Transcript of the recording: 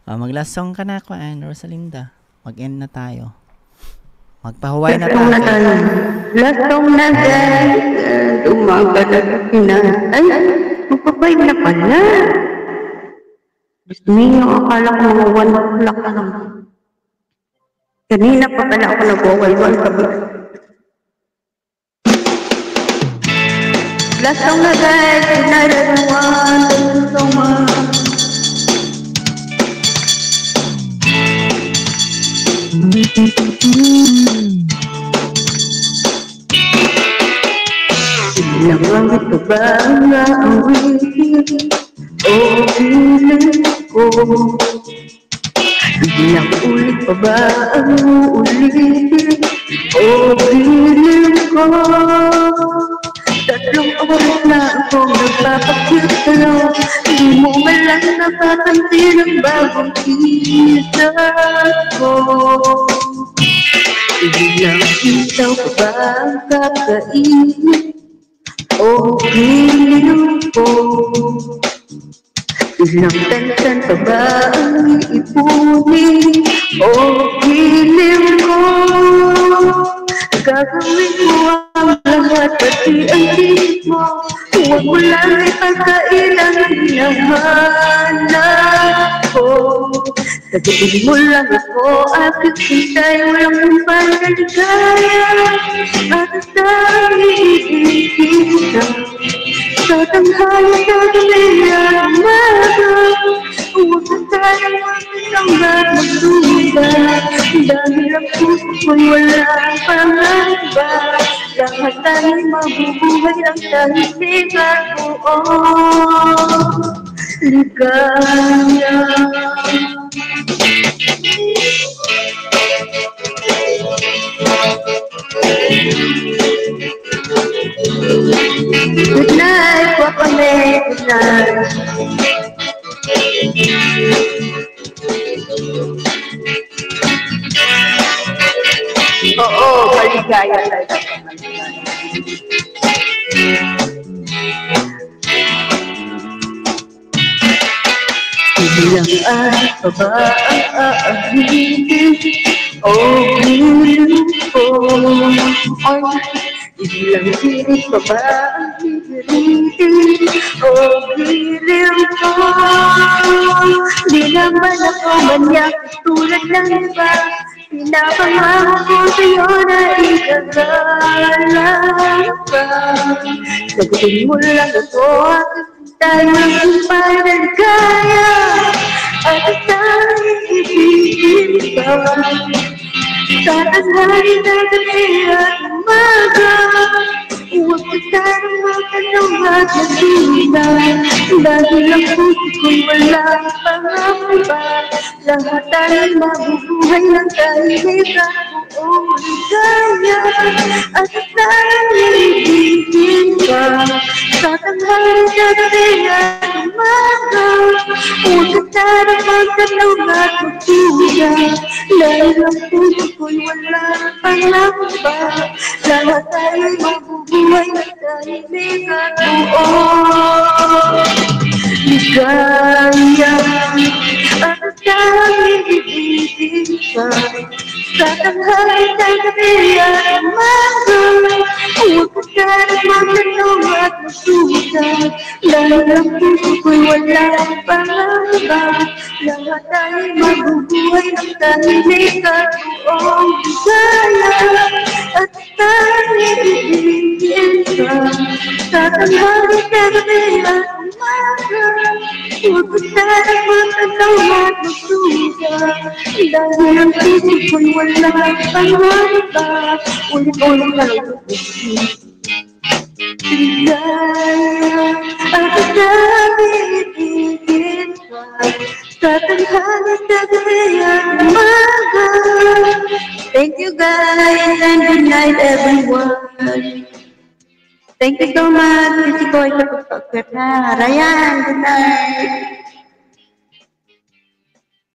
Mag-last song ka na ako, Rosalinda. Mag-end na tayo. Magpahuway na tayo. Last song na guys. Umagalag na. Ay, magpapay na pala. Gusto niyo, akala ko mga 1 o'clock na naman. Kanina pa pala ako nag-1 sabi. Last song na guys. Good night everyone. Thank you so much. Langit ko ba na awitin o piling ko? Ilang ulit pa ba ang uulitin o piling ko? Tatlong oras na akong nagpapakit sa'yo, di mo malang napapansin ang bagong kita ko. Ilang ikaw pa ba ang kakainin o piling ko? Ilang tansan pa ba ang iipunin o piling ko? Gagawin mo ang lahat pati ang isip mo. Huwag mo lang ipagkain ang hinahanap ko. Sagutin mo lang ako, aking hintay, walang kumpay na ligaya. At ang iisip sa tanghali na gabi at umaga. Huwag na tayong magkasanggat magsuga, dahil ang puso ko'y walang pangamba. Lahat tayo'y mabubuhay ng tahimik at buong ligaya. Good night, Wakame. Good night. Oo, kaligaya talaga. Ilang araw pa ba ang aagitin o piling ko? Ilang piling pa ba ang hihiritin o piling ko? Di naman ako manyak tulad ng iba. Pinapangako ko sa'yo na ikagalang ka. Sagutin mo lang ako, tayo ang panagkaya. At tayo ibigin ka. Sa tanghali na gabi at umaga. Huwag ka tayong magtanong at magdita, dahil ang puso ko'y walang pangamba. Lahat tayo'y mabubuhay ng tahimik at buong ligaya. At tayo'y ibigin ka. Sa tanghali na gabi at umaga. Huwag ka tayong magtanong at magdita, dahil ang puso ko'y walang pangamba. Lahat tayo'y mabubuhay ng tahimik at buong ligaya. At tanging ibigin ka. Sa tanghali na gabi at umaga. Huwag ka tayong magtanong at magsuga, dahil ang puso ko'y walang pangamba. Lahat tayo'y mabubuhay ng tahimik at buong ligaya. At tanging ibigin ka. Sa tanghali na gabi at umaga. Huwag ka tayong magtanong at magsuga, dahil ang puso ko'y walang pangamba. Ulit-ulit na lang. Ligaya at tanging ibigin ka. Sa tanghali na gabi at umaga. Thank you guys and good night everyone. Thank you so much. Kasi ko ito pagpagkat na. Ryan, good night.